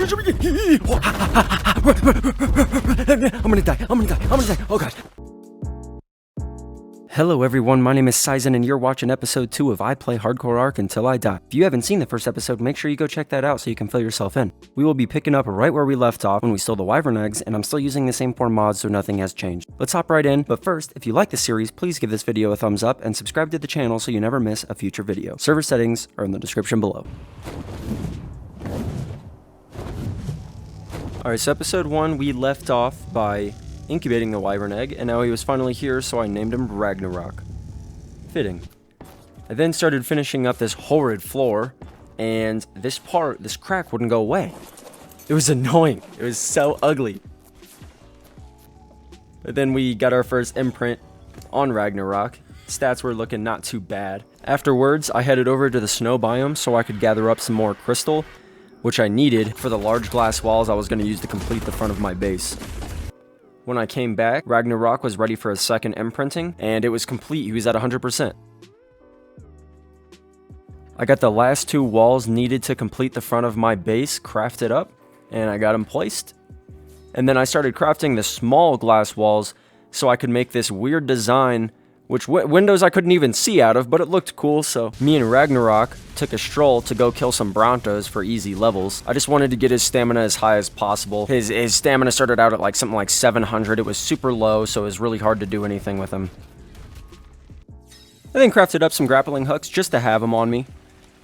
gonna die. Oh god. Hello everyone, my name is Sizen and you're watching episode 2 of I Play Hardcore ARK Until I Die. If you haven't seen the first episode, make sure you go check that out so you can fill yourself in. We will be picking up right where we left off when we stole the wyvern eggs, and I'm still using the same 4 mods so nothing has changed. Let's hop right in, but first, if you like the series, please give this video a thumbs up and subscribe to the channel so you never miss a future video. Server settings are in the description below. Alright, so episode 1 we left off by incubating the wyvern egg, and now he was finally here, so I named him Ragnarok. Fitting. I then started finishing up this horrid floor, and this crack wouldn't go away. It was annoying. It was so ugly. But then we got our first imprint on Ragnarok. Stats were looking not too bad. Afterwards, I headed over to the snow biome so I could gather up some more crystal, which I needed for the large glass walls I was going to use to complete the front of my base. When I came back, Ragnarok was ready for a second imprinting, and it was complete. He was at 100%. I got the last 2 walls needed to complete the front of my base crafted up, and I got them placed. And then I started crafting the small glass walls so I could make this weird design, which windows I couldn't even see out of, but it looked cool, so me and Ragnarok took a stroll to go kill some Brontos for easy levels. I just wanted to get his stamina as high as possible. His stamina started out at like something like 700. It was super low, so it was really hard to do anything with him. I then crafted up some grappling hooks just to have them on me.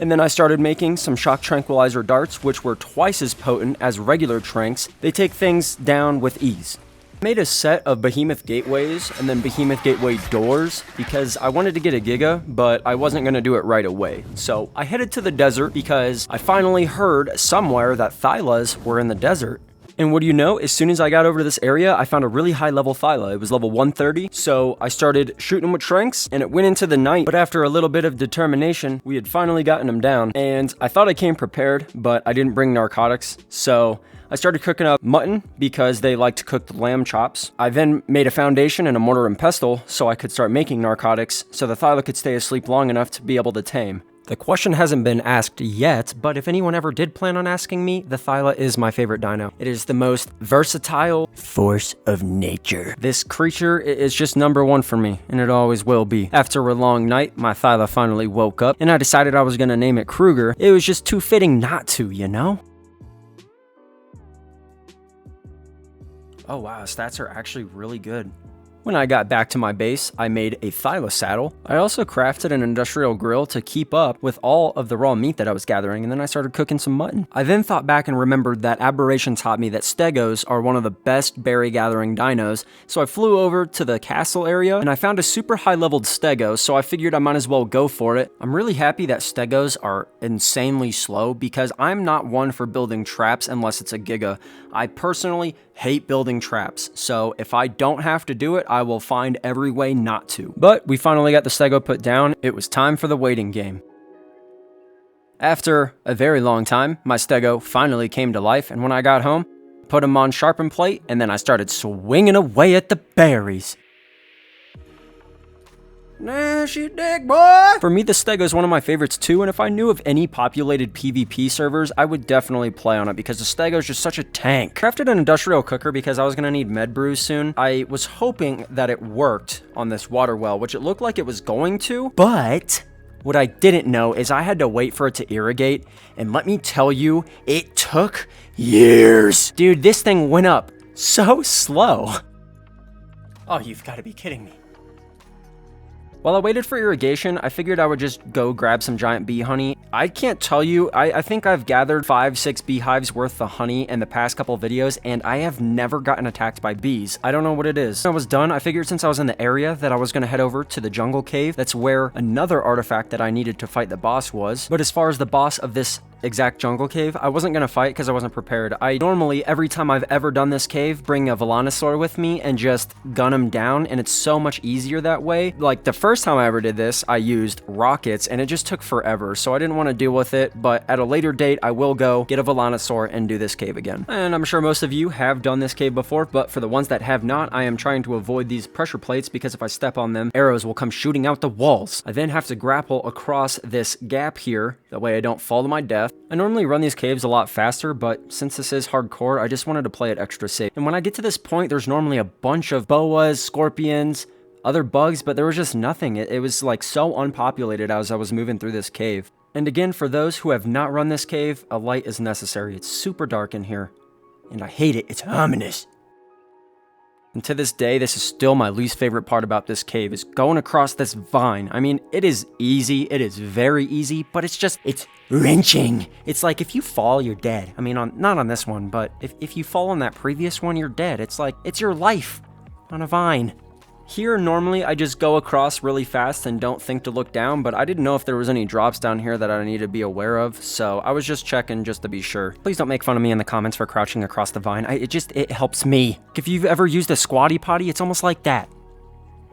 And then I started making some shock tranquilizer darts, which were twice as potent as regular tranks. They take things down with ease. I made a set of behemoth gateways and then behemoth gateway doors because I wanted to get a giga, but I wasn't going to do it right away. So I headed to the desert because I finally heard somewhere that Thylas were in the desert. And what do you know, as soon as I got over to this area, I found a really high level Thyla. It was level 130, so I started shooting with tranks, and it went into the night, but after a little bit of determination, we had finally gotten him down, and I thought I came prepared, but I didn't bring narcotics, so I started cooking up mutton because they like to cook the lamb chops. I then made a foundation and a mortar and pestle so I could start making narcotics so the Thyla could stay asleep long enough to be able to tame. The question hasn't been asked yet, but if anyone ever did plan on asking me, the Thyla is my favorite dino. It is the most versatile force of nature. This creature is just number 1 for me, and it always will be. After a long night, my Thyla finally woke up, and I decided I was gonna name it Kruger. It was just too fitting not to, you know? Oh wow, stats are actually really good. When I got back to my base, I made a Thyla saddle. I also crafted an industrial grill to keep up with all of the raw meat that I was gathering, and then I started cooking some mutton. I then thought back and remembered that Aberration taught me that stegos are one of the best berry gathering dinos, so I flew over to the castle area, and I found a super high leveled stego, so I figured I might as well go for it. I'm really happy that stegos are insanely slow because I'm not one for building traps unless it's a giga. I personally hate building traps, so if I don't have to do it, I will find every way not to. But we finally got the stego put down. It was time for the waiting game. After a very long time, my stego finally came to life, and when I got home, put him on sharpen plate, and then I started swinging away at the berries. Nah, she dig, boy! For me, the stego is one of my favorites too, and if I knew of any populated PvP servers, I would definitely play on it because the stego is just such a tank. Crafted an industrial cooker because I was gonna need med brews soon. I was hoping that it worked on this water well, which it looked like it was going to, but what I didn't know is I had to wait for it to irrigate, and let me tell you, it took years. Dude, this thing went up so slow. Oh, you've got to be kidding me. While I waited for irrigation, I figured I would just go grab some giant bee honey. I can't tell you, I think I've gathered 5-6 beehives worth of honey in the past couple videos, and I have never gotten attacked by bees. I don't know what it is. When I was done, I figured since I was in the area that I was going to head over to the jungle cave. That's where another artifact that I needed to fight the boss was. But as far as the boss of this exact jungle cave, I wasn't gonna fight because I wasn't prepared. I normally, every time I've ever done this cave, bring a Velociraptor with me and just gun him down, and it's so much easier that way. Like the first time I ever did this, I used rockets and it just took forever, so I didn't want to deal with it, but at a later date, I will go get a Velociraptor and do this cave again. And I'm sure most of you have done this cave before, but for the ones that have not, I am trying to avoid these pressure plates because if I step on them, arrows will come shooting out the walls. I then have to grapple across this gap here That way I don't fall to my death. I normally run these caves a lot faster, but since this is hardcore, I just wanted to play it extra safe. And when I get to this point, there's normally a bunch of boas, scorpions, other bugs, but there was just nothing. It was like so unpopulated as I was moving through this cave. And again, for those who have not run this cave, a light is necessary. It's super dark in here, and I hate it. It's ominous. And to this day, this is still my least favorite part about this cave, is going across this vine. I mean, it is easy. It is very easy, but it's wrenching. It's like if you fall, you're dead. I mean, not on this one, but if you fall on that previous one, you're dead. It's like, it's your life on a vine. Here, normally, I just go across really fast and don't think to look down, but I didn't know if there was any drops down here that I need to be aware of, so I was just checking just to be sure. Please don't make fun of me in the comments for crouching across the vine. It helps me. If you've ever used a squatty potty, it's almost like that.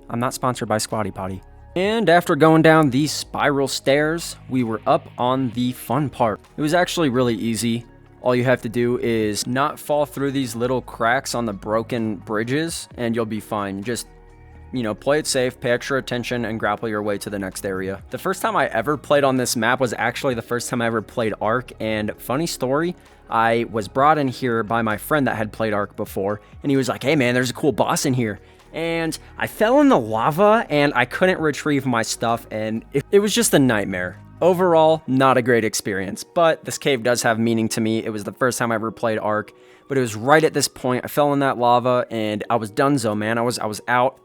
I'm not sponsored by Squatty Potty. And after going down these spiral stairs, we were up on the fun part. It was actually really easy. All you have to do is not fall through these little cracks on the broken bridges, and you'll be fine. Just, you know, play it safe, pay extra attention, and grapple your way to the next area. The first time I ever played on this map was actually the first time I ever played ARK, and funny story, I was brought in here by my friend that had played ARK before, and he was like, hey man, there's a cool boss in here. And I fell in the lava, and I couldn't retrieve my stuff, and it was just a nightmare. Overall, not a great experience, but this cave does have meaning to me. It was the first time I ever played ARK, but it was right at this point. I fell in that lava, and I was donezo, man. I was out.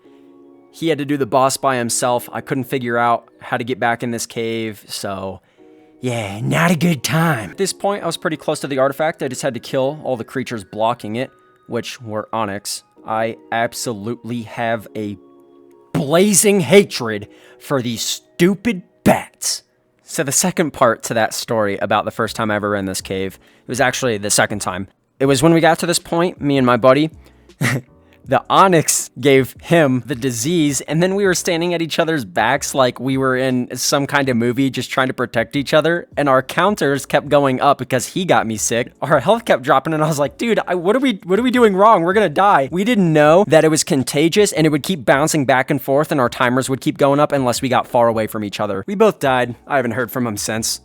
He had to do the boss by himself. I couldn't figure out how to get back in this cave, so yeah, not a good time. At this point, I was pretty close to the artifact. I just had to kill all the creatures blocking it, which were onyx. I absolutely have a blazing hatred for these stupid bats. So the second part to that story about the first time I ever ran this cave, it was actually the second time. It was when we got to this point, me and my buddy, the onyx gave him the disease, and then we were standing at each other's backs like we were in some kind of movie just trying to protect each other, and our counters kept going up because he got me sick. Our health kept dropping, and I was like, dude, what are we doing wrong? We're gonna die. We didn't know that it was contagious, and it would keep bouncing back and forth, and our timers would keep going up unless we got far away from each other. We both died. I haven't heard from him since.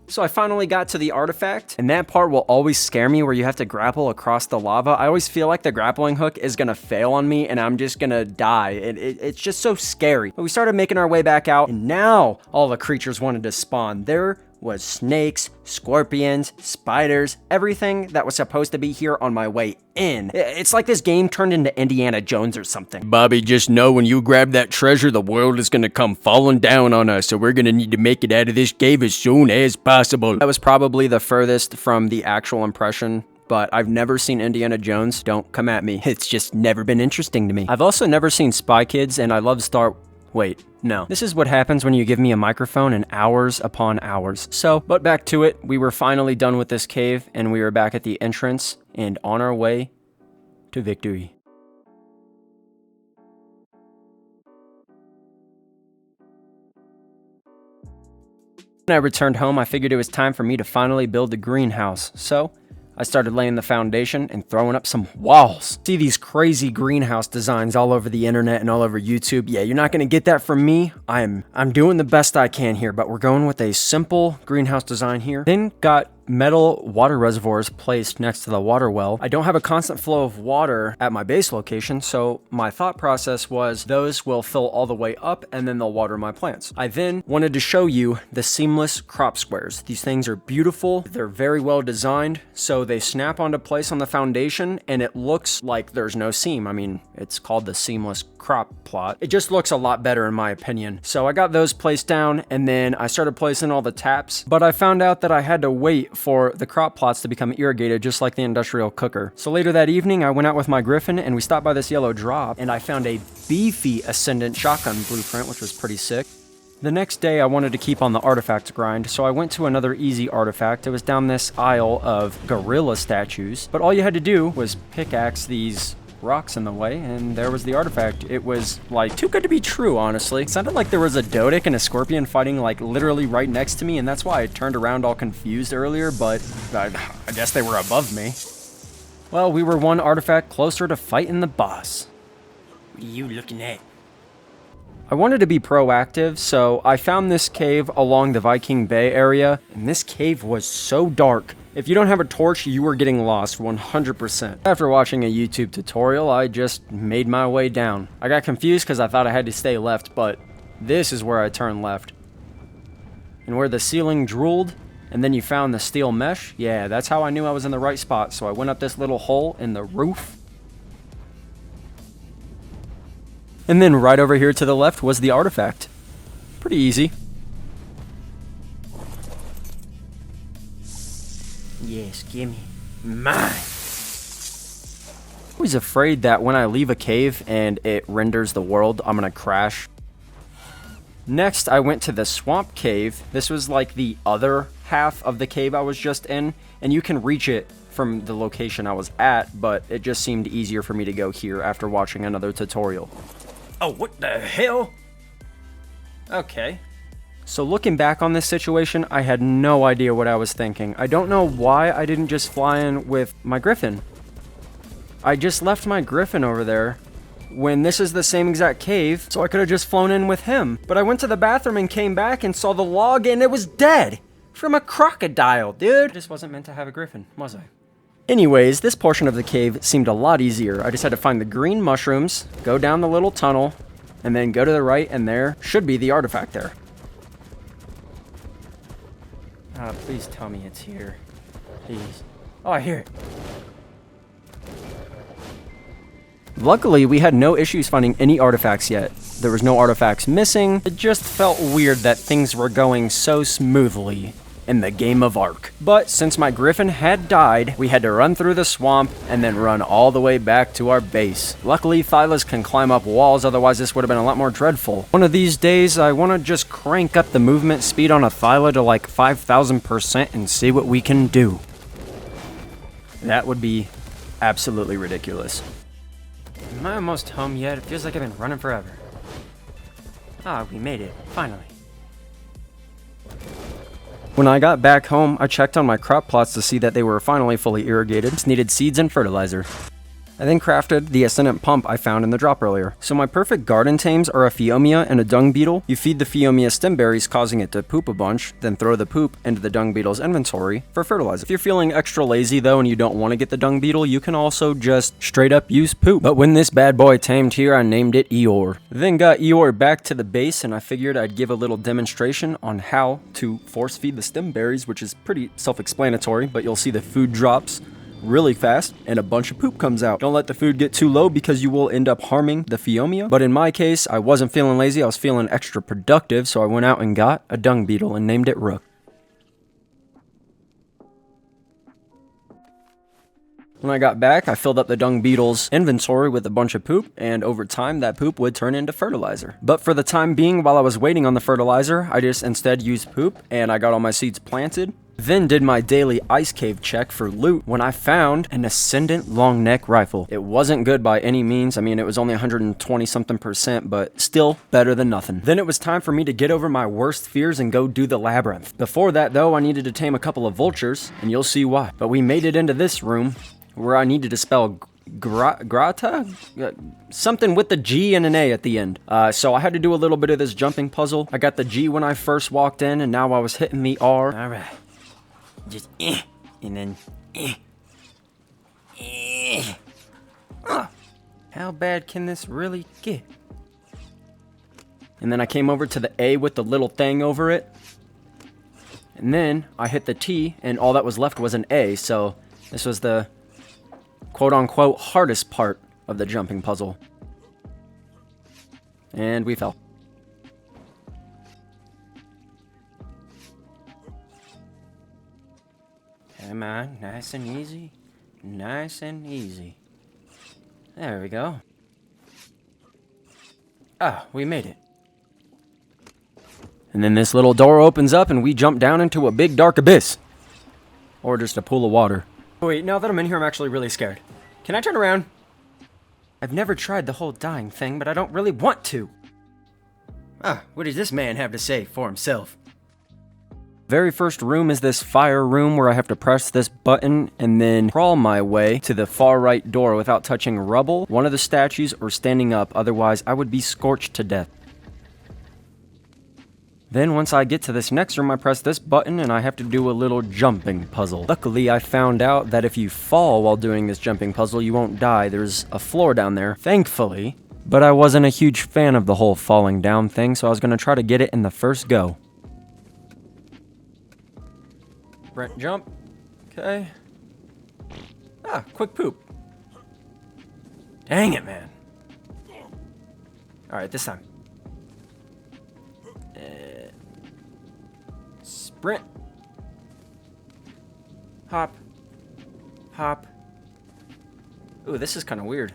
So I finally got to the artifact, and that part will always scare me where you have to grapple across the lava. I always feel like the grappling hook is gonna fail on me and I'm just gonna die. It's just so scary. But we started making our way back out, and now all the creatures wanted to spawn. There was snakes, scorpions, spiders, everything that was supposed to be here on my way in. It's like this game turned into Indiana Jones or something. Bobby, just know when you grab that treasure, the world is gonna come falling down on us, so we're gonna need to make it out of this cave as soon as possible. That was probably the furthest from the actual impression, but I've never seen Indiana Jones. Don't come at me. It's just never been interesting to me. I've also never seen Spy Kids, and I love Wait, no. This is what happens when you give me a microphone and hours upon hours. So, but back to it, we were finally done with this cave, and we were back at the entrance and on our way to victory. When I returned home, I figured it was time for me to finally build the greenhouse. So, I started laying the foundation and throwing up some walls. See these crazy greenhouse designs all over the internet and all over YouTube. Yeah, you're not gonna get that from me. I'm doing the best I can here, but we're going with a simple greenhouse design here. Then got metal water reservoirs placed next to the water well. I don't have a constant flow of water at my base location, so my thought process was those will fill all the way up and then they'll water my plants. I then wanted to show you the seamless crop squares. These things are beautiful. They're very well designed, so they snap onto place on the foundation and it looks like there's no seam. I mean, it's called the seamless crop plot. It just looks a lot better in my opinion. So I got those placed down, and then I started placing all the taps, but I found out that I had to wait for the crop plots to become irrigated just like the industrial cooker. So later that evening, I went out with my griffin and we stopped by this yellow drop, and I found a beefy Ascendant shotgun blueprint, which was pretty sick. The next day, I wanted to keep on the artifact grind, so I went to another easy artifact. It was down this aisle of gorilla statues, but all you had to do was pickaxe these rocks in the way, and there was the artifact. It was like too good to be true, honestly. It sounded like there was a Dodic and a scorpion fighting like literally right next to me, and that's why I turned around all confused earlier, but I guess they were above me. Well, we were one artifact closer to fighting the boss. What are you looking at? I wanted to be proactive, so I found this cave along the Viking Bay area, and this cave was so dark. If you don't have a torch, you are getting lost 100%. After watching a YouTube tutorial, I just made my way down. I got confused because I thought I had to stay left, but this is where I turned left. And where the ceiling drooled, and then you found the steel mesh, yeah, that's how I knew I was in the right spot. So I went up this little hole in the roof. And then right over here to the left was the artifact. Pretty easy. Yes, gimme mine. I'm always afraid that when I leave a cave and it renders the world, I'm gonna crash. Next, I went to the swamp cave. This was like the other half of the cave I was just in, and you can reach it from the location I was at, but it just seemed easier for me to go here after watching another tutorial. Oh, what the hell? Okay. So looking back on this situation, I had no idea what I was thinking. I don't know why I didn't just fly in with my griffin. I just left my griffin over there when this is the same exact cave, so I could have just flown in with him. But I went to the bathroom and came back and saw the log and it was dead. From a crocodile, dude. I just wasn't meant to have a griffin, was I? Anyways, this portion of the cave seemed a lot easier. I just had to find the green mushrooms, go down the little tunnel, and then go to the right, and there should be the artifact there. Please tell me it's here. Please. Oh, I hear it. Luckily, we had no issues finding any artifacts yet. There was no artifacts missing. It just felt weird that things were going so smoothly in the game of ARK. But since my griffin had died, we had to run through the swamp and then run all the way back to our base. Luckily, Thylas can climb up walls, otherwise this would have been a lot more dreadful. One of these days, I want to just crank up the movement speed on a Thyla to like 5,000% and see what we can do. That would be absolutely ridiculous. Am I almost home yet? It feels like I've been running forever. Ah, we made it, finally. When I got back home, I checked on my crop plots to see that they were finally fully irrigated. Just needed seeds and fertilizer. I then crafted the ascendant pump I found in the drop earlier. So my perfect garden tames are a Phiomia and a dung beetle. You feed the Phiomia stem berries, causing it to poop a bunch, then throw the poop into the dung beetle's inventory for fertilizer. If you're feeling extra lazy though and you don't want to get the dung beetle, you can also just straight up use poop. But when this bad boy tamed here, I named it Eeyore. Then got Eeyore back to the base and I figured I'd give a little demonstration on how to force feed the stem berries, which is pretty self-explanatory, but you'll see the food drops really fast and a bunch of poop comes out. Don't let the food get too low because you will end up harming the Phiomia. But in my case, I wasn't feeling lazy, I was feeling extra productive, so I went out and got a dung beetle and named it Rook. When I got back, I filled up the dung beetle's inventory with a bunch of poop, and over time that poop would turn into fertilizer. But for the time being, while I was waiting on the fertilizer, I just instead used poop and I got all my seeds planted. Then did my daily ice cave check for loot when I found an Ascendant long neck rifle. It wasn't good by any means. I mean, it was only 120 something percent, but still better than nothing. Then it was time for me to get over my worst fears and go do the labyrinth. Before that though, I needed to tame a couple of vultures, and you'll see why. But we made it into this room where I needed to spell grata? Something with the G and an A at the end. So I had to do a little bit of this jumping puzzle. I got the G when I first walked in, and now I was hitting the R. All right. Just and then How bad can this really get? And then I came over to the A with the little thing over it. And then I hit the T, and all that was left was an A. So this was the quote-unquote hardest part of the jumping puzzle. And we fell. Come on, nice and easy. Nice and easy. There we go. Ah, we made it. And then this little door opens up and we jump down into a big dark abyss. Or just a pool of water. Wait, now that I'm in here, I'm actually really scared. Can I turn around? I've never tried the whole dying thing, but I don't really want to. Ah, what does this man have to say for himself? Very first room is this fire room where I have to press this button and then crawl my way to the far right door without touching rubble, one of the statues, or standing up, otherwise I would be scorched to death. Then once I get to this next room, I press this button and I have to do a little jumping puzzle. Luckily, I found out that if you fall while doing this jumping puzzle, you won't die. There's a floor down there, thankfully. But I wasn't a huge fan of the whole falling down thing, so I was gonna try to get it in the first go. Brent, jump. Okay. Ah, quick poop. Dang it, man. Alright, this time. Sprint. Hop. Hop. Ooh, this is kind of weird.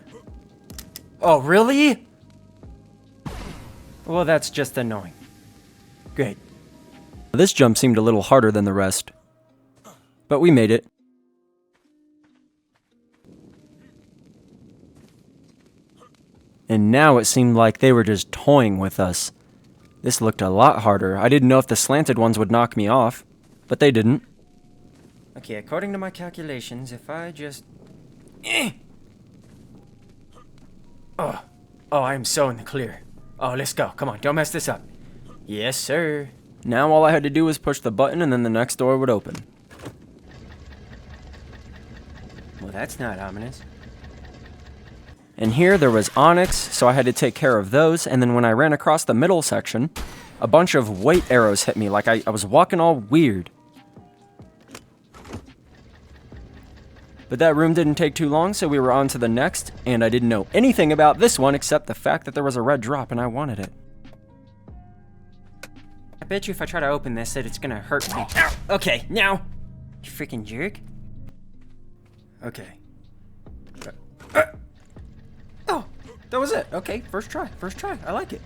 Oh, really? Well, that's just annoying. Great. This jump seemed a little harder than the rest. But we made it. And now it seemed like they were just toying with us. This looked a lot harder. I didn't know if the slanted ones would knock me off, but they didn't. Okay, according to my calculations, if I just... Oh, I am so in the clear. Oh, let's go. Come on, don't mess this up. Yes, sir. Now all I had to do was push the button and then the next door would open. Well, that's not ominous. And here there was onyx, so I had to take care of those, and then when I ran across the middle section, a bunch of weight arrows hit me like I was walking all weird. But that room didn't take too long, so we were on to the next, and I didn't know anything about this one except the fact that there was a red drop and I wanted it. I bet you if I try to open this that it's gonna hurt me. Okay, now! You freaking jerk. Okay. Oh, that was it. Okay, first try. I like it.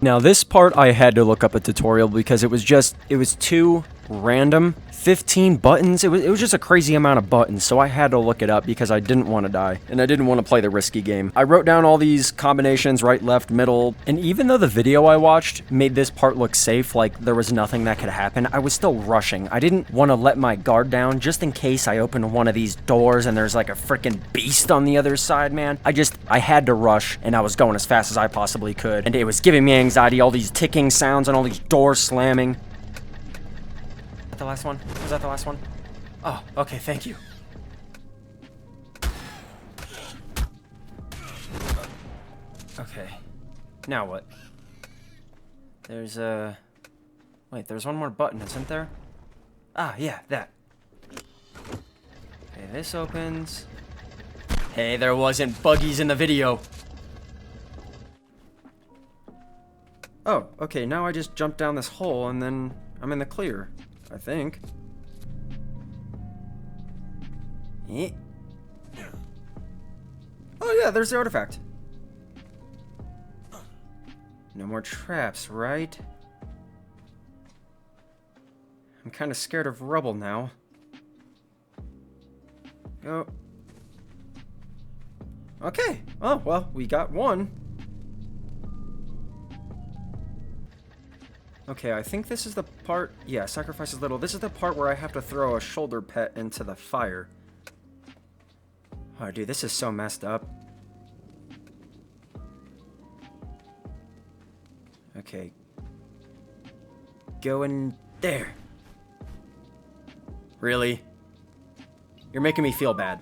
Now this part I had to look up a tutorial because it was too random. 15 buttons. It was just a crazy amount of buttons, so I had to look it up because I didn't want to die, and I didn't want to play the risky game. I wrote down all these combinations, right, left, middle, and even though the video I watched made this part look safe, like there was nothing that could happen, I was still rushing. I didn't want to let my guard down just in case I opened one of these doors and there's like a freaking beast on the other side, man. I had to rush, and I was going as fast as I possibly could, and it was giving me anxiety, all these ticking sounds and all these doors slamming. The last one? Was that the last one? Oh, okay, thank you. Okay. Now what? There's wait, there's one more button, isn't there? Ah, yeah, that. Okay, this opens. Hey, there wasn't buggies in the video. Oh, okay, now I just jump down this hole and then I'm in the clear. I think. Oh yeah, there's the artifact. No more traps, right? I'm kind of scared of rubble now. Oh. Okay. Oh, well, we got one. Okay, I think this is the part... Yeah, sacrifice is little. This is the part where I have to throw a shoulder pet into the fire. Oh, dude, this is so messed up. Okay. Go in there. Really? You're making me feel bad.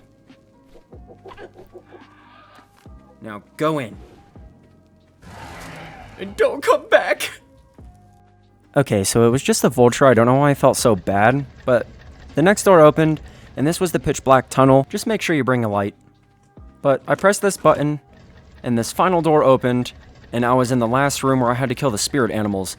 Now, go in. And don't come back! Okay, so it was just the vulture. I don't know why I felt so bad, but the next door opened, and this was the pitch black tunnel. Just make sure you bring a light. But I pressed this button, and this final door opened, and I was in the last room where I had to kill the spirit animals.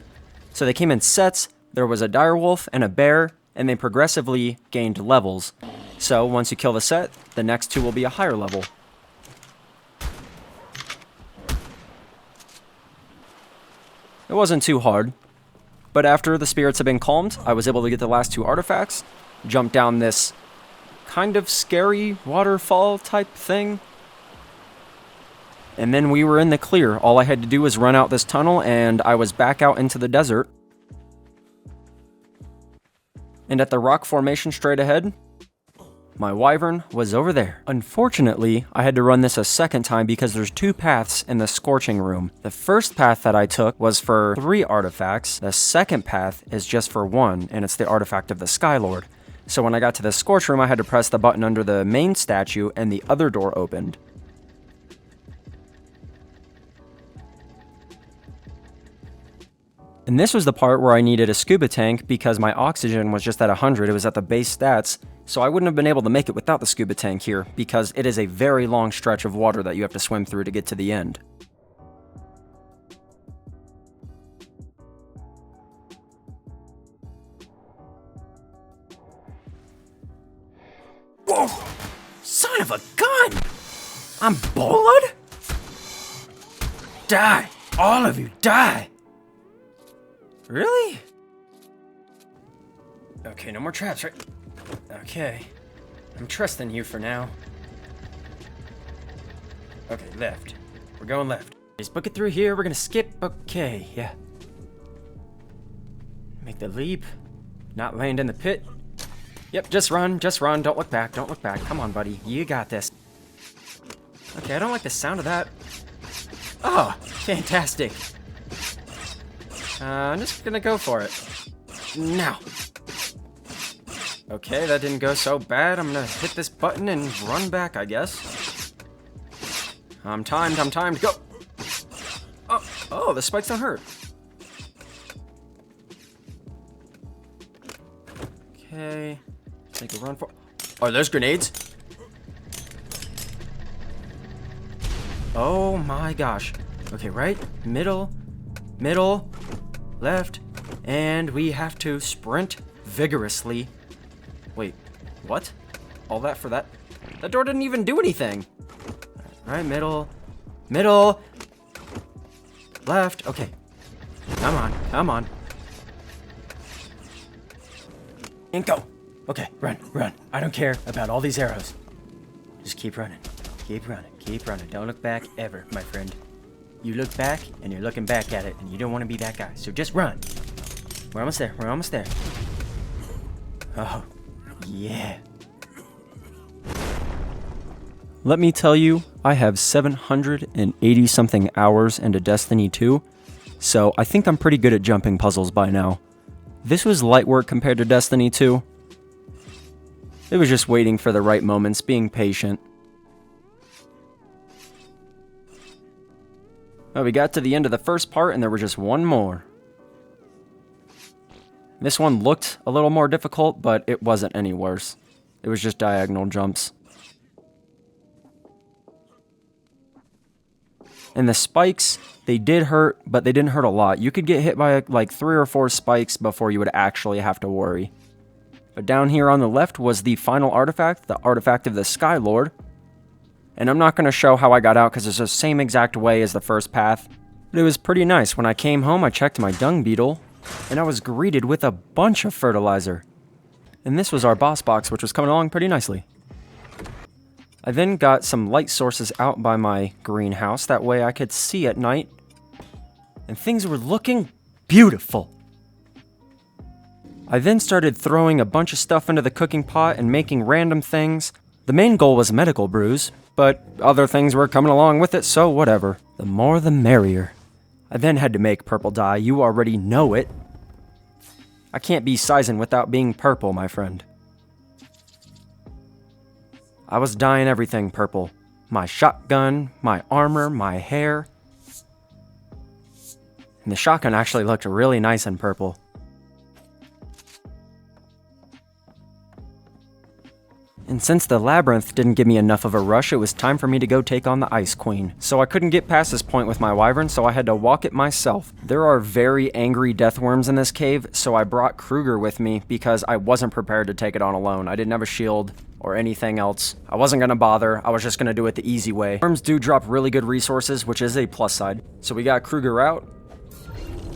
So they came in sets. There was a direwolf and a bear, and they progressively gained levels. So once you kill the set, the next two will be a higher level. It wasn't too hard. But after the spirits had been calmed, I was able to get the last two artifacts, jump down this kind of scary waterfall type thing, and then we were in the clear. All I had to do was run out this tunnel, and I was back out into the desert. And at the rock formation straight ahead, My wyvern was over there. Unfortunately, I had to run this a second time because there's 2 paths in the scorching room. The first path that I took was for 3 artifacts. The second path is just for 1, and it's the artifact of the Skylord. So when I got to the scorch room, I had to press the button under the main statue, and the other door opened. And this was the part where I needed a scuba tank because my oxygen was just at 100, it was at the base stats, so I wouldn't have been able to make it without the scuba tank here because it is a very long stretch of water that you have to swim through to get to the end. Whoa! Son of a gun! I'm bullied? Die! All of you, die! Really? Okay, no more traps, right? Okay. I'm trusting you for now. Okay, left. We're going left. Just book it through here, we're gonna skip. Okay, yeah. Make the leap. Not land in the pit. Yep, just run, don't look back, don't look back. Come on, buddy, you got this. Okay, I don't like the sound of that. Oh, fantastic. I'm just gonna go for it. Now. Okay, that didn't go so bad. I'm gonna hit this button and run back, I guess. I'm timed, go! Oh, the spikes don't hurt. Okay, take a run for... Are those grenades? Oh my gosh. Okay, right, middle, left, and we have to sprint vigorously. Wait, what? All that for that? That door didn't even do anything. Right, middle, left, okay. Come on. And go. Okay, run. I don't care about all these arrows. Just keep running. Don't look back ever, my friend. You look back, and you're looking back at it, and you don't want to be that guy. So just run. We're almost there. Oh, yeah. Let me tell you, I have 780 something hours into Destiny 2, so I think I'm pretty good at jumping puzzles by now. This was light work compared to Destiny 2. It was just waiting for the right moments, being patient. Well, we got to the end of the first part and there was just one more. This one looked a little more difficult, but it wasn't any worse. It was just diagonal jumps. And the spikes, they did hurt, but they didn't hurt a lot. You could get hit by like 3 or 4 spikes before you would actually have to worry. But down here on the left was the final artifact, the artifact of the Skylord. And I'm not going to show how I got out because it's the same exact way as the first path. But it was pretty nice. When I came home, I checked my dung beetle, and I was greeted with a bunch of fertilizer. And this was our boss box, which was coming along pretty nicely. I then got some light sources out by my greenhouse, that way I could see at night. And things were looking beautiful. I then started throwing a bunch of stuff into the cooking pot and making random things. The main goal was medical brews, but other things were coming along with it, so whatever. The more the merrier. I then had to make purple dye, you already know it. I can't be sizing without being purple, my friend. I was dyeing everything purple. My shotgun, my armor, my hair. And the shotgun actually looked really nice in purple. And since the labyrinth didn't give me enough of a rush, it was time for me to go take on the Ice Queen. So I couldn't get past this point with my wyvern, so I had to walk it myself. There are very angry death worms in this cave, so I brought Kruger with me because I wasn't prepared to take it on alone. I didn't have a shield or anything else. I wasn't gonna bother, I was just gonna do it the easy way. Worms do drop really good resources, which is a plus side. So we got Kruger out,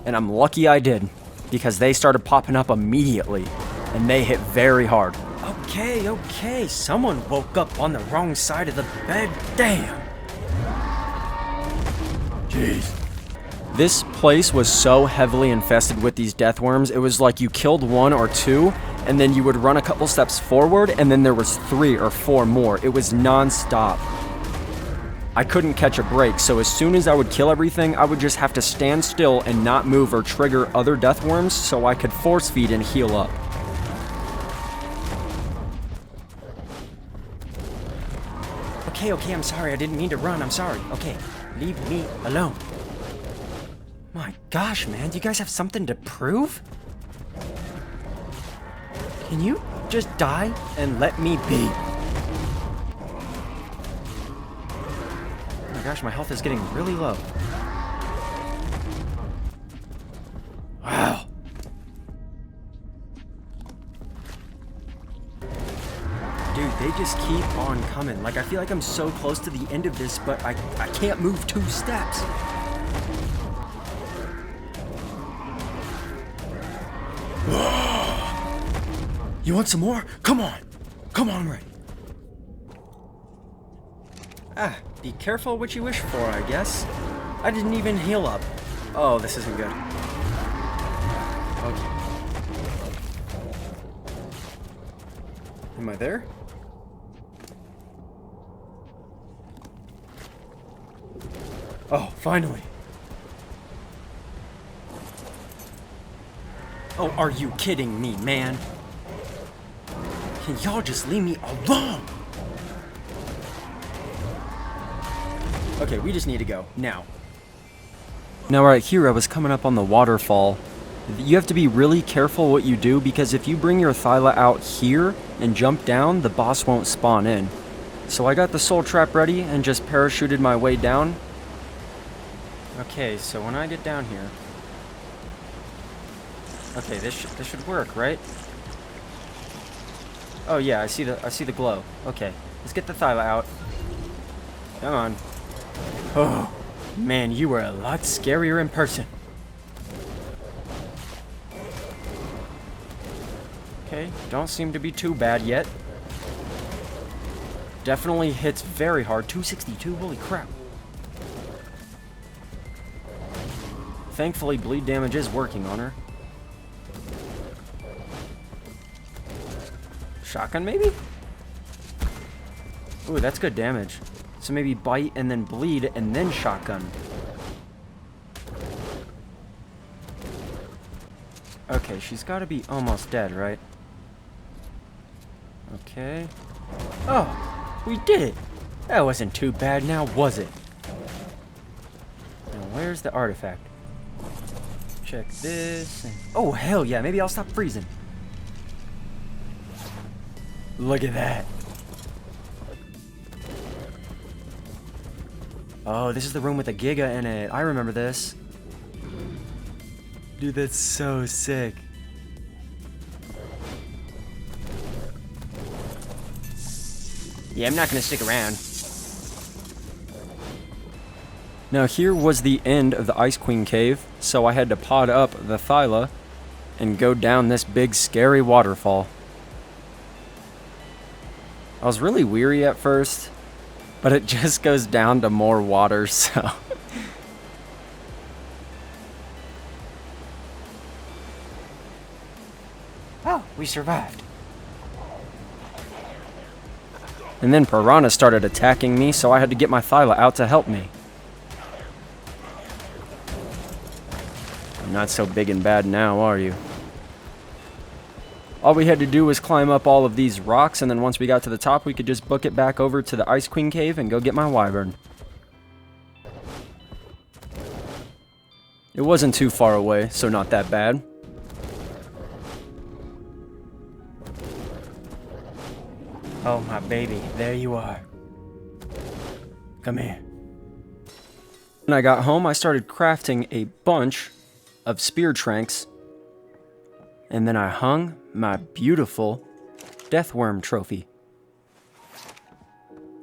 and I'm lucky I did, because they started popping up immediately, and they hit very hard. Okay, someone woke up on the wrong side of the bed, damn. Jeez. This place was so heavily infested with these death worms, it was like you killed 1 or 2, and then you would run a couple steps forward, and then there was 3 or 4 more. It was non-stop. I couldn't catch a break, so as soon as I would kill everything, I would just have to stand still and not move or trigger other death worms so I could force feed and heal up. Okay, I'm sorry. I didn't mean to run. I'm sorry. Okay, leave me alone. My gosh, man. Do you guys have something to prove? Can you just die and let me be? Oh my gosh, my health is getting really low. Wow. Dude, they just keep on coming. Like, I feel like I'm so close to the end of this, but I can't move 2 steps. You want some more? Come on. Come on, Ray. Ah, be careful what you wish for, I guess. I didn't even heal up. Oh, this isn't good. Okay. Am I there? Oh, finally. Oh, are you kidding me, man? Can y'all just leave me alone? Okay, we just need to go, now. Now right here, I was coming up on the waterfall. You have to be really careful what you do, because if you bring your Thyla out here and jump down, the boss won't spawn in. So I got the soul trap ready and just parachuted my way down. Okay, so when I get down here... Okay, this should work, right? Oh yeah, I see the glow. Okay, let's get the Thyla out. Come on. Oh, man, you were a lot scarier in person. Okay, don't seem to be too bad yet. Definitely hits very hard. 262, holy crap. Thankfully, bleed damage is working on her. Shotgun, maybe? Ooh, that's good damage. So maybe bite and then bleed and then shotgun. Okay, she's got to be almost dead, right? Okay. Oh, we did it! That wasn't too bad now, was it? Now, where's the artifact? Check this. And... oh, hell yeah, maybe I'll stop freezing. Look at that. Oh, this is the room with the Giga in it. I remember this. Dude, that's so sick. Yeah, I'm not gonna stick around. Now here was the end of the Ice Queen cave, so I had to pod up the Thyla and go down this big scary waterfall. I was really weary at first, but it just goes down to more water, so... Oh, we survived. And then piranhas started attacking me, so I had to get my Thyla out to help me. You're not so big and bad now, are you? All we had to do was climb up all of these rocks, and then once we got to the top, we could just book it back over to the Ice Queen cave and go get my wyvern. It wasn't too far away, so not that bad. Oh, my baby, there you are. Come here. When I got home, I started crafting a bunch of spear tranks, and then I hung my beautiful deathworm trophy.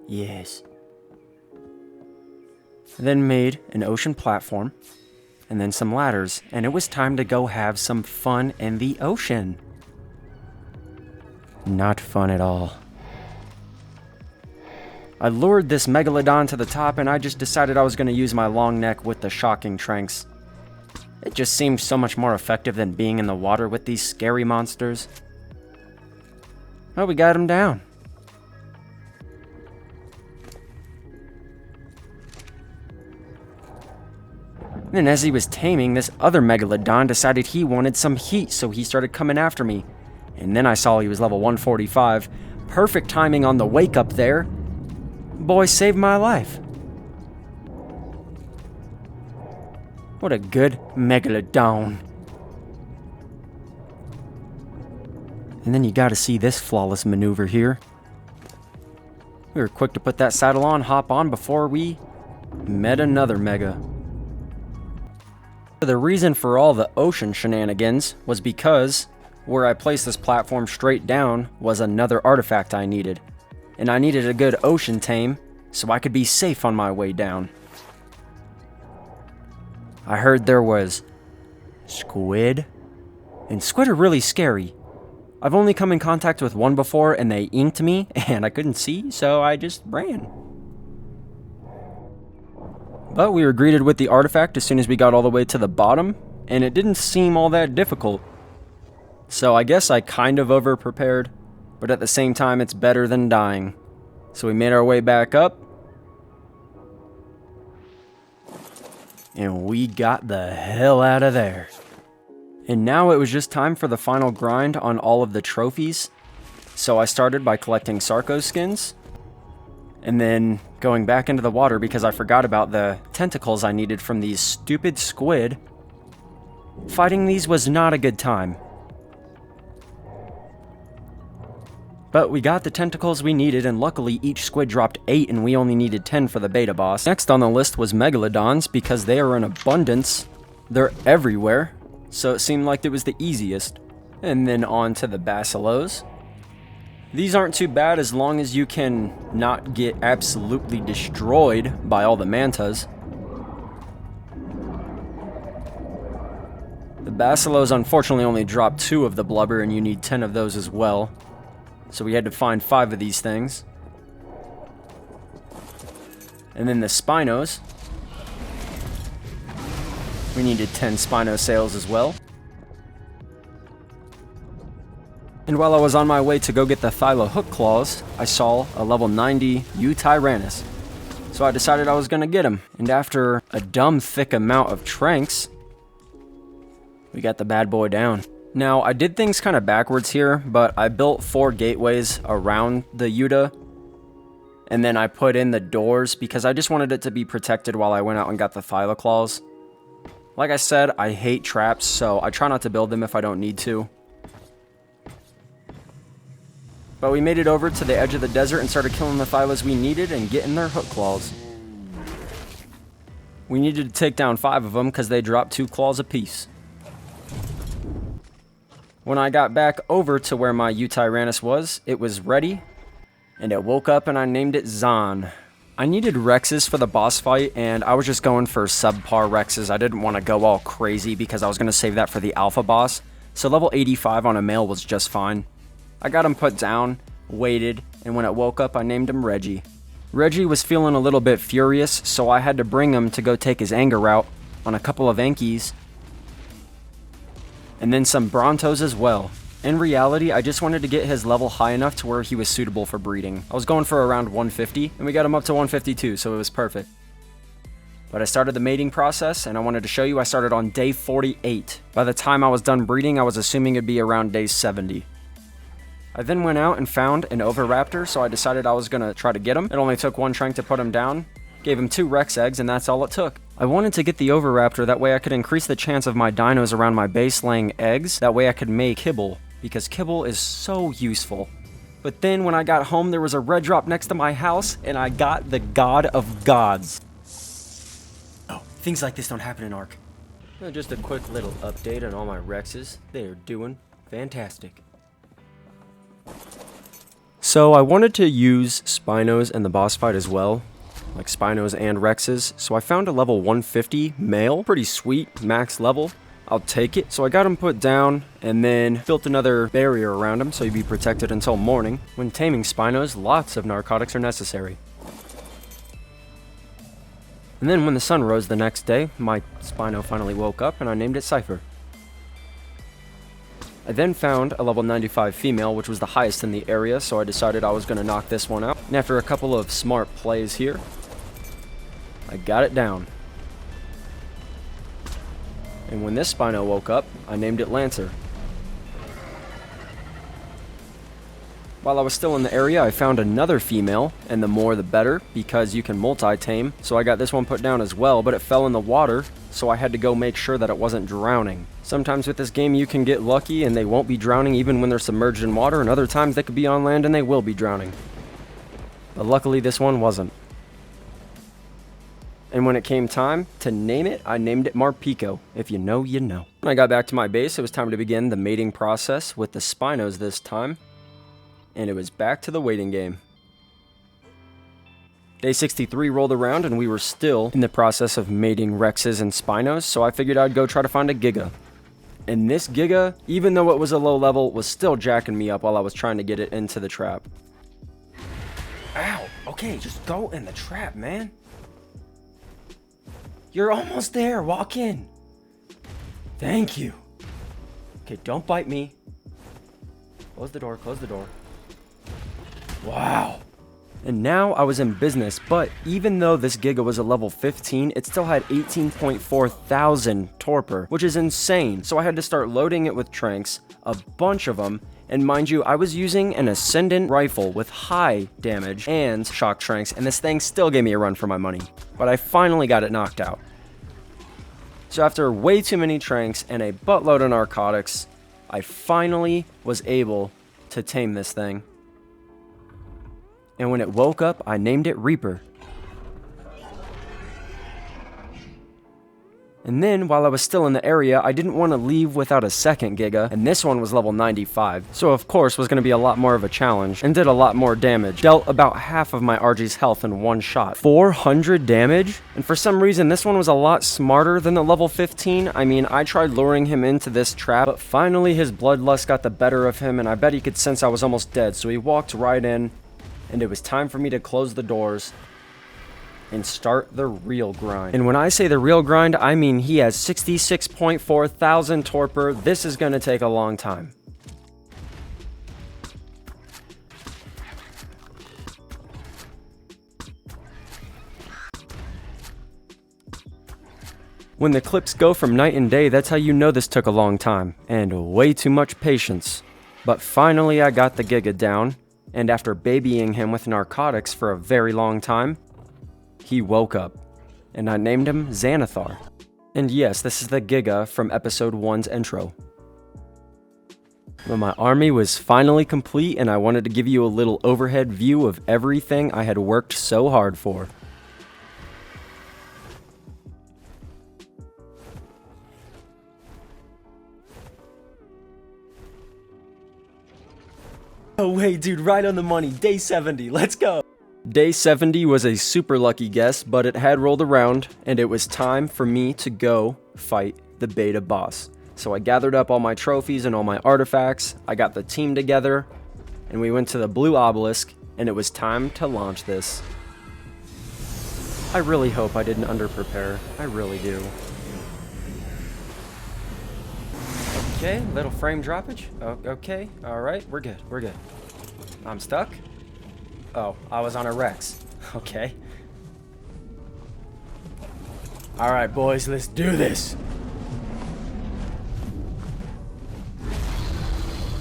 Yes. I then made an ocean platform, and then some ladders, and it was time to go have some fun in the ocean. Not fun at all. I lured this Megalodon to the top, and I just decided I was going to use my long neck with the shocking tranks. It just seemed so much more effective than being in the water with these scary monsters. Oh, we got him down. Then as he was taming, this other Megalodon decided he wanted some heat, so he started coming after me. And then I saw he was level 145. Perfect timing on the wake up there. Boy saved my life. What a good Megalodon. And then you gotta see this flawless maneuver here. We were quick to put that saddle on, hop on before we met another Mega. The reason for all the ocean shenanigans was because where I placed this platform straight down was another artifact I needed. And I needed a good ocean tame so I could be safe on my way down. I heard there was squid. And squid are really scary. I've only come in contact with one before and they inked me and I couldn't see, so I just ran. But we were greeted with the artifact as soon as we got all the way to the bottom, and it didn't seem all that difficult. So I guess I kind of over-prepared, but at the same time it's better than dying. So we made our way back up, and we got the hell out of there. And now it was just time for the final grind on all of the trophies. So I started by collecting Sarco skins, and then going back into the water because I forgot about the tentacles I needed from these stupid squid. Fighting these was not a good time. But we got the tentacles we needed, and luckily each squid dropped 8 and we only needed 10 for the beta boss. Next on the list was Megalodons because they are in abundance. They're everywhere, so it seemed like it was the easiest. And then on to the Basilos. These aren't too bad as long as you can not get absolutely destroyed by all the mantas. The Basilos unfortunately only drop 2 of the blubber and you need 10 of those as well. So we had to find 5 of these things. And then the Spinos. We needed 10 Spino sails as well. And while I was on my way to go get the Thylo hook claws, I saw a level 90 U-Tyrannus. So I decided I was gonna get him. And after a dumb thick amount of tranks, we got the bad boy down. Now, I did things kind of backwards here, but I built 4 gateways around the Yuta. And then I put in the doors because I just wanted it to be protected while I went out and got the Thylo claws. Like I said, I hate traps, so I try not to build them if I don't need to. But we made it over to the edge of the desert and started killing the Thylos we needed and getting their hook claws. We needed to take down 5 of them because they dropped 2 claws apiece. When I got back over to where my U-Tyrannus was, it was ready, and it woke up and I named it Zahn. I needed Rexes for the boss fight, and I was just going for subpar Rexes. I didn't want to go all crazy because I was going to save that for the alpha boss, so level 85 on a male was just fine. I got him put down, waited, and when it woke up, I named him Reggie. Reggie was feeling a little bit furious, so I had to bring him to go take his anger out on a couple of Ankies, and then some Brontos as well. In reality, I just wanted to get his level high enough to where he was suitable for breeding. I was going for around 150, and we got him up to 152, so it was perfect. But I started the mating process, and I wanted to show you I started on day 48. By the time I was done breeding, I was assuming it'd be around day 70. I then went out and found an Oviraptor, so I decided I was going to try to get him. It only took 1 trank to put him down. Gave him 2 Rex eggs, and that's all it took. I wanted to get the Oviraptor, that way I could increase the chance of my dinos around my base laying eggs. That way I could make kibble, because kibble is so useful. But then when I got home, there was a red drop next to my house, and I got the God of Gods. Oh, things like this don't happen in ARK. Just a quick little update on all my Rexes. They are doing fantastic. So I wanted to use Spinos in the boss fight as well, like Spinos and Rexes, so I found a level 150 male, pretty sweet, max level. I'll take it. So I got him put down and then built another barrier around him so he'd be protected until morning. When taming Spinos, lots of narcotics are necessary. And then when the sun rose the next day, my Spino finally woke up and I named it Cypher. I then found a level 95 female, which was the highest in the area, so I decided I was going to knock this one out. And after a couple of smart plays here, I got it down. And when this Spino woke up, I named it Lancer. While I was still in the area, I found another female, and the more the better, because you can multi-tame. So I got this one put down as well, but it fell in the water, so I had to go make sure that it wasn't drowning. Sometimes with this game you can get lucky and they won't be drowning even when they're submerged in water, and other times they could be on land and they will be drowning. But luckily this one wasn't. And when it came time to name it, I named it Marpico. If you know, you know. When I got back to my base, it was time to begin the mating process with the Spinos this time. And it was back to the waiting game. Day 63 rolled around and we were still in the process of mating Rexes and Spinos, so I figured I'd go try to find a Giga. And this Giga, even though it was a low level, was still jacking me up while I was trying to get it into the trap. Ow! Okay, just go in the trap, man. You're almost there, walk in. Thank you. Okay, don't bite me. Close the door, close the door. Wow. And now I was in business, but even though this Giga was a level 15, it still had 18.4 thousand torpor, which is insane. So I had to start loading it with tranks, a bunch of them, and mind you, I was using an Ascendant rifle with high damage and shock tranks, and this thing still gave me a run for my money. But I finally got it knocked out. So after way too many tranks and a buttload of narcotics, I finally was able to tame this thing. And when it woke up, I named it Reaper. And then, while I was still in the area, I didn't want to leave without a second Giga, and this one was level 95, so of course was going to be a lot more of a challenge, and did a lot more damage. Dealt about half of my RG's health in one shot. 400 damage? And for some reason, this one was a lot smarter than the level 15. I mean, I tried luring him into this trap, but finally his bloodlust got the better of him, and I bet he could sense I was almost dead, so he walked right in, and it was time for me to close the doors and start the real grind. And when I say the real grind, I mean he has 66.4 thousand torpor. This is gonna take a long time. When the clips go from night and day, that's how you know this took a long time, and way too much patience. But finally I got the Giga down, and after babying him with narcotics for a very long time, he woke up, and I named him Xanathar. And yes, this is the Giga from episode 1's intro. But my army was finally complete, and I wanted to give you a little overhead view of everything I had worked so hard for. Oh wait, dude, right on the money. Day 70, let's go! Day 70 was a super lucky guess, but it had rolled around, and it was time for me to go fight the beta boss. So I gathered up all my trophies and all my artifacts, I got the team together, and we went to the blue obelisk, and it was time to launch this. I really hope I didn't underprepare. I really do. Okay, little frame droppage. Oh, okay, alright, we're good, we're good. I'm stuck? Oh, I was on a Rex. Okay. Alright, boys, let's do this.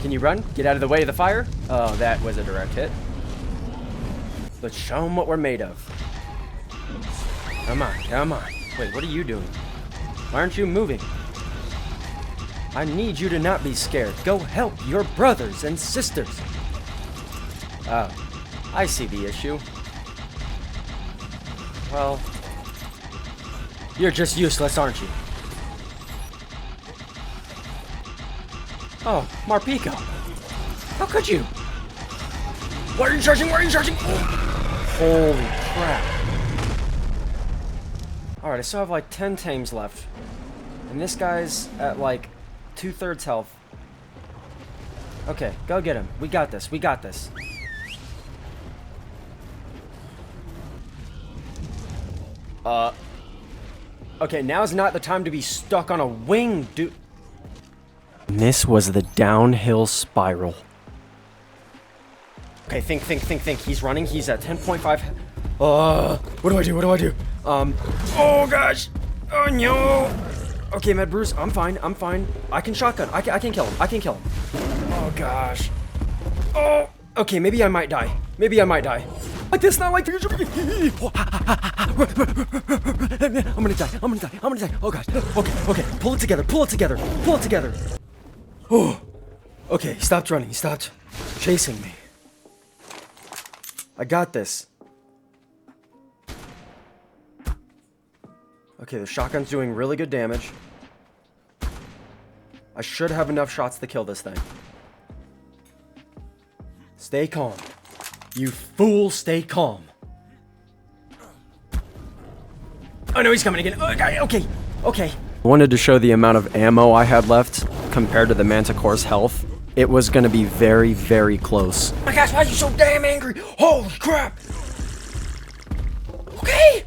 Can you run? Get out of the way of the fire? Oh, that was a direct hit. Let's show them what we're made of. Come on, come on. Wait, what are you doing? Why aren't you moving? I need you to not be scared. Go help your brothers and sisters. Oh. I see the issue. Well, you're just useless, aren't you? Oh, Marpico. How could you? Why are you charging? Why are you charging? Holy crap. Alright, I still have like 10 tames left. And this guy's at like 2/3 health. Okay, go get him. We got this. We got this. Okay, now's not the time to be stuck on a wing, dude. And this was the downhill spiral. Okay, think. He's running. He's at 10.5. What do I do? Oh gosh. Oh no. Okay, Med Bruce, I'm fine. I can shotgun. I can kill him. Oh gosh. Oh. Okay, maybe I might die. Like this, not like future. I'm gonna die. Oh gosh. Okay. Pull it together. Oh. Okay, he stopped running. He stopped chasing me. I got this. Okay, the shotgun's doing really good damage. I should have enough shots to kill this thing. Stay calm. You fool, stay calm. Oh no, he's coming again. Okay. I wanted to show the amount of ammo I had left compared to the Manticore's health. It was gonna be very, very close. Oh my gosh, why are you so damn angry? Holy crap! Okay,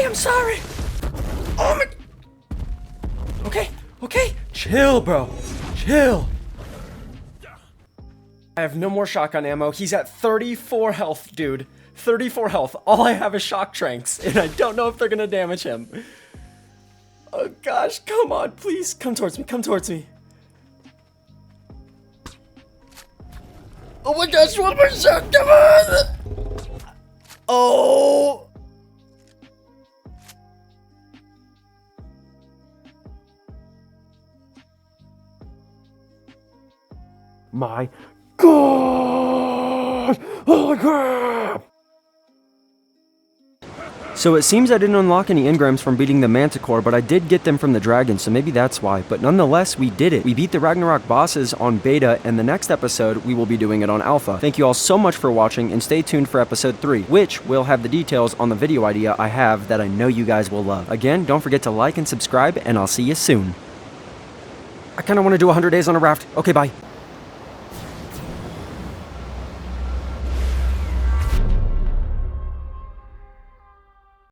I'm sorry. Oh my... Okay. Chill, bro. Chill. I have no more shotgun ammo. He's at 34 health, dude. 34 health. All I have is shock tranks, and I don't know if they're gonna damage him. Oh gosh, come on, please. Come towards me. Oh my gosh, one more shot, come on! Oh! My God! Holy crap! So it seems I didn't unlock any engrams from beating the Manticore, but I did get them from the dragon, so maybe that's why. But nonetheless, we did it. We beat the Ragnarok bosses on beta, and the next episode, we will be doing it on alpha. Thank you all so much for watching, and stay tuned for episode 3, which will have the details on the video idea I have that I know you guys will love. Again, don't forget to like and subscribe, and I'll see you soon. I kinda wanna do 100 days on a raft. Okay, bye.